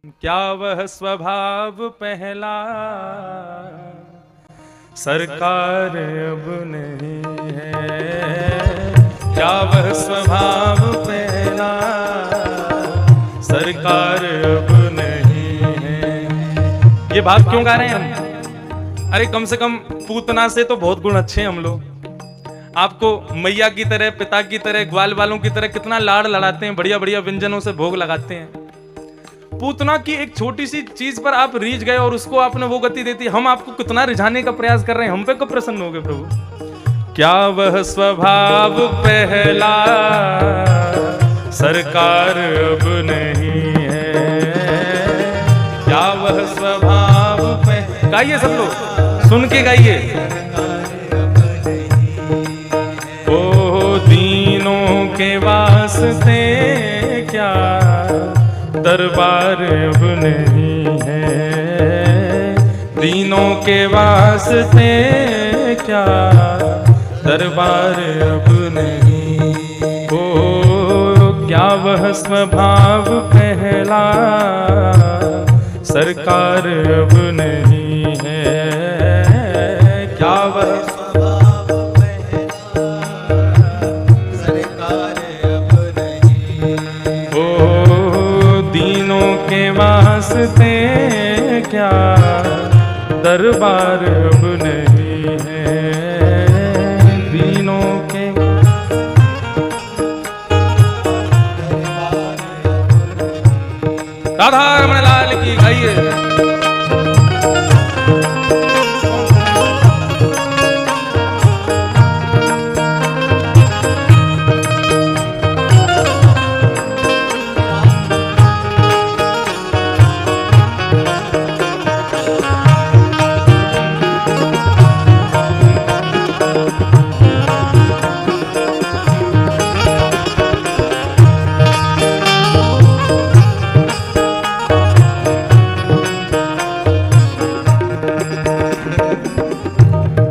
क्या वह स्वभाव पहला सरकार अब नहीं है। क्या वह स्वभाव पहला सरकार अब नहीं है। ये भाव क्यों गा रहे हैं हम? अरे कम से कम पूतना से तो बहुत गुण अच्छे हैं हम लोग। आपको मैया की तरह, पिता की तरह, ग्वाल वालों की तरह कितना लाड़ लड़ाते हैं, बढ़िया बढ़िया व्यंजनों से भोग लगाते हैं। पूतना की एक छोटी सी चीज पर आप रीझ गए और उसको आपने वो गति देती। हम आपको कितना रिझाने का प्रयास कर रहे हैं, हम पे कब प्रसन्न हो गए प्रभु? क्या वह स्वभाव पहला सरकार अब नहीं है। क्या वह स्वभाव पहला। गाइए सब लोग, सुन के गाइए। ओ दीनों के वास्ते क्या दरबार अब नहीं है। दीनों के वास्ते क्या दरबार अब नहीं। ओ क्या वह स्वभाव पहला सरकार अब नहीं है। क्या वह स्वभाव पहला सरकार अब नहीं। ओ दीनों के वास्ते क्या दरबार अब नहीं है। दीनों के राधा रमण लाल की गाइए।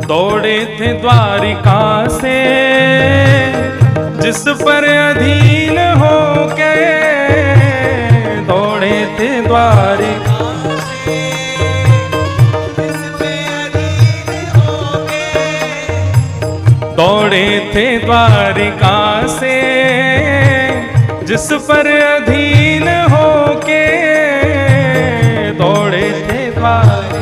दौड़े थे द्वारिका से जिस पर अधीन हो के। दौड़े थे द्वारिका से जिस पे अधीन हो के। दौड़े थे द्वारिका से जिस पर अधीन हो के। दौड़े थे द्वारिका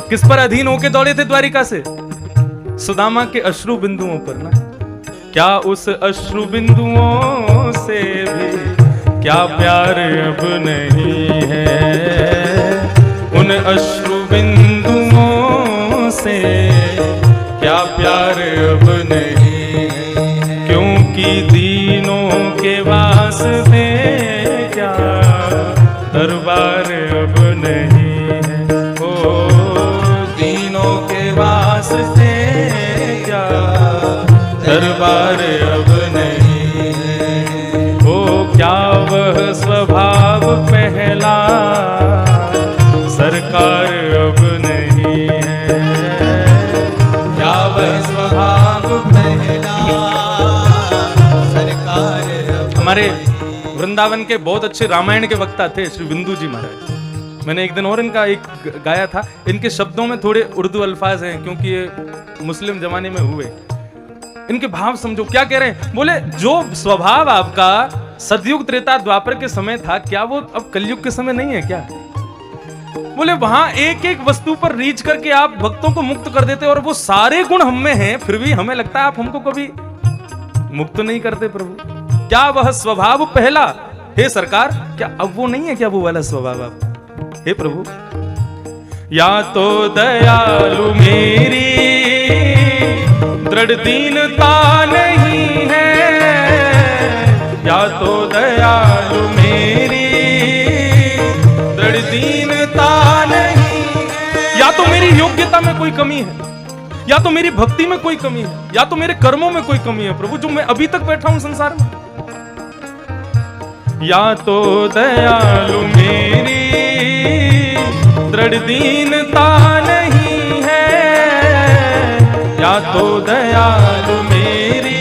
किस पर अधीन होके दौड़े थे द्वारिका से? सुदामा के अश्रु बिंदुओं पर ना। क्या उस अश्रु बिंदुओं से भी क्या प्यार अब नहीं है। उन अश्रु बिंदुओं से क्या प्यार अब नहीं है। क्योंकि दीनों के वास्ते क्या दरबार अब नहीं है। वास्ते क्या दरबार अब नहीं है। ओ क्या वह स्वभाव पहला सरकार अब नहीं है। क्या वह स्वभाव पहला सरकार अब। हमारे वृंदावन के बहुत अच्छे रामायण के वक्ता थे श्री बिंदु जी महाराज। मैंने एक दिन और इनका एक गाया था। इनके शब्दों में थोड़े उर्दू अल्फाज हैं क्योंकि ये मुस्लिम जमाने में हुए। इनके भाव समझो क्या कह रहे हैं। बोले जो स्वभाव आपका सतयुग त्रेता द्वापर के समय था, क्या वो अब कलयुग के समय नहीं है क्या? बोले वहां एक एक वस्तु पर रीच करके आप भक्तों को मुक्त कर देते और वो सारे गुण हम में हैं, फिर भी हमें लगता है आप हमको कभी मुक्त नहीं करते प्रभु। क्या वह स्वभाव पहला हे सरकार, क्या अब वो नहीं है क्या वो वाला स्वभाव आप? हे प्रभु, या तो दयालु मेरी दृढ़ दीनता नहीं है। या तो दयालु मेरी दृढ़ दीनता नहीं है। या तो मेरी योग्यता में कोई कमी है, या तो मेरी भक्ति में कोई कमी है, या तो मेरे कर्मों में कोई कमी है प्रभु, जो मैं अभी तक बैठा हूं संसार में। या तो दयालु मेरी दृढ़ दीनता नहीं है। या तो दयालु मेरी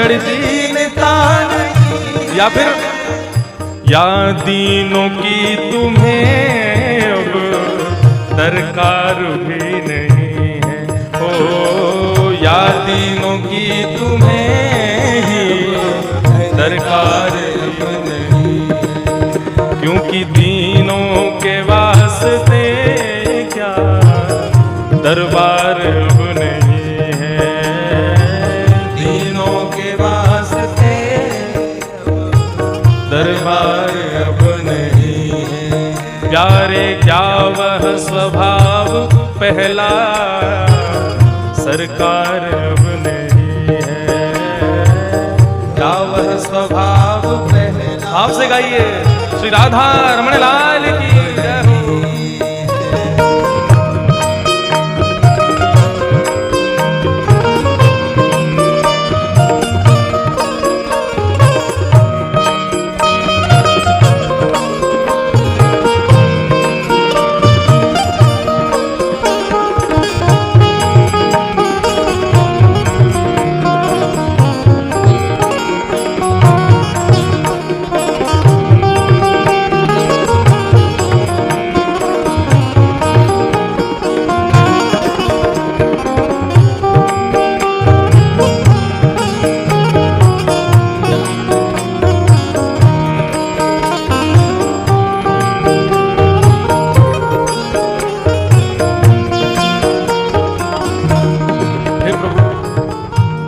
बड़ी दीनता नहीं। या फिर या दीनों की तुम्हें अब दरकार भी नहीं है, ओ या दीनों की तुम्हें ही दरकार भी नहीं, क्योंकि दीनों के वास्ते क्या दरबार अब नहीं है, दीनों के वास्ते दरबार अब नहीं है। प्यारे क्या वह स्वभाव पहला सरकार अब नहीं है, क्या वह स्वभाव पहला। आपसे गाइए श्री राधा रमण लाल की जय हो।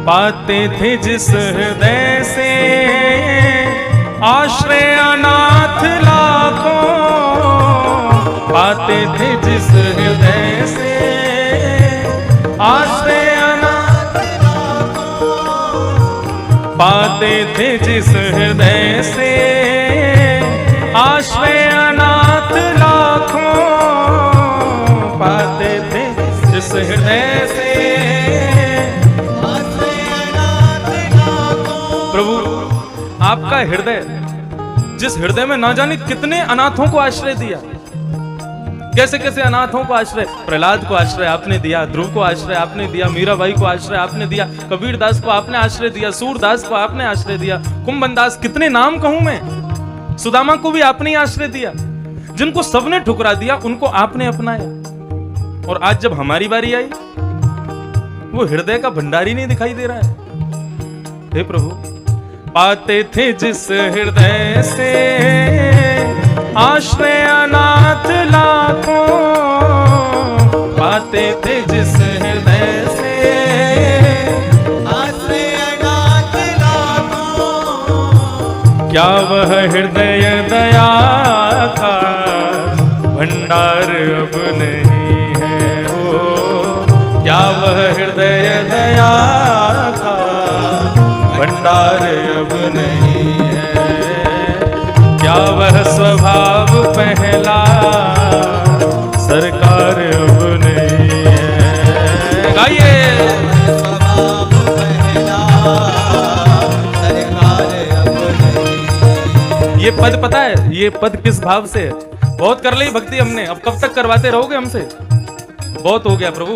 पाते थे जिस हृदय से आश्रय अनाथ लाखों, पाते थे जिस हृदय से आश्रय अनाथ लाखों, पाते थे जिस हृदय से आश्रय अनाथ लाखों, पाते थे जिस हृदय से। प्रभु आपका हृदय, जिस हृदय में ना जाने कितने अनाथों को आश्रय दिया, कैसे कैसे अनाथों को आश्रय, प्रहलाद को आश्रय आपने दिया, ध्रुव को आश्रय आपने दिया, मीराबाई को आश्रय आपने दिया, कबीर दास को आपने आश्रय दिया, सूरदास को आपने आश्रय दिया, कुंभनदास, कितने नाम कहूं मैं, सुदामा को भी आपने ही आश्रय दिया। जिनको सबने ठुकरा दिया उनको आपने अपनाया, और आज जब हमारी बारी आई वो हृदय का भंडारी नहीं दिखाई दे रहा है। हे प्रभु, पाते थे जिस हृदय से आश्रय अनाथ लाखों, पाते थे जिस हृदय से आश्रय अनाथ लाखों, क्या वह हृदय दया का भंडार अब नहीं है, हो क्या वह हृदय दया का भंडार अब नहीं है, क्या वह स्वभाव पहला सरकार अब नहीं है। गाइए स्वभाव पहला सरकार अब नहीं। ये पद पता है, ये पद किस भाव से है? बहुत कर ली भक्ति हमने, अब कब तक करवाते रहोगे हमसे? बहुत हो गया प्रभु,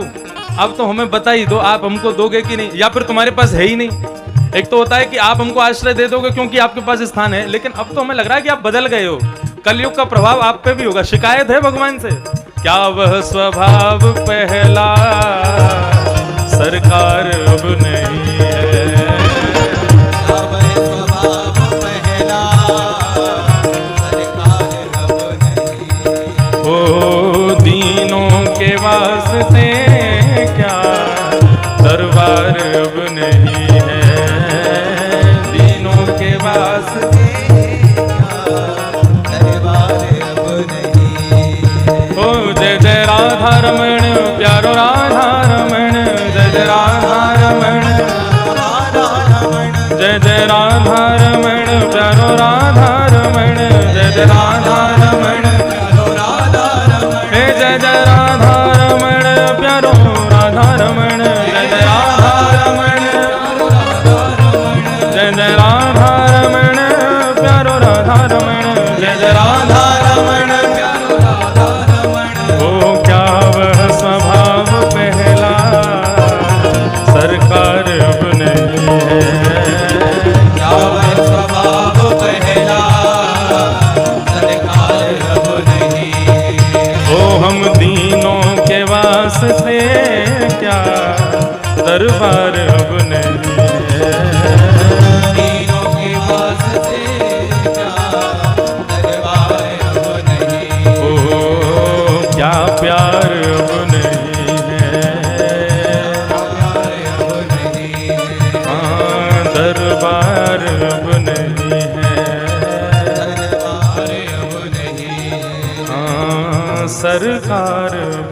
अब तो हमें बता ही दो, आप हमको दोगे कि नहीं, या फिर तुम्हारे पास है ही नहीं। एक तो होता है कि आप हमको आश्रय दे दोगे क्योंकि आपके पास स्थान है, लेकिन अब तो हमें लग रहा है कि आप बदल गए हो, कलयुग का प्रभाव आप पे भी होगा। शिकायत है भगवान से, क्या वह स्वभाव पहला सरकार अब नहीं है, क्या वह स्वभाव पहला सरकार अब नहीं। ओ दीनों के वास्ते क्या दरबार अब नहीं है, दीनों के वास्ते दरबार अब नहीं। ओ जय जय राधा रमण प्यारो राधा रमण, जय जय राधा रमण, जय जय राधा रमण प्यारो राधा रमण, जय जय राधा रमण, जय जय राधा रमण प्यारो राधा रमण, जय जय राधा रमण, जय जय राधा रमण प्यारो राधा रमण, जय जय राधा रमण प्यारो राधा रमण। ओ क्या वह स्वभाव पहला सरकार अब नहीं है, से क्या दरबार अब नहीं है। तीनों के पास से क्या दरबार अब नहीं। ओ क्या प्यार अब नहीं है। दरबार अब नहीं है। हाँ दरबार अब नहीं है। दरबार अब नहीं है। हाँ सरकार अब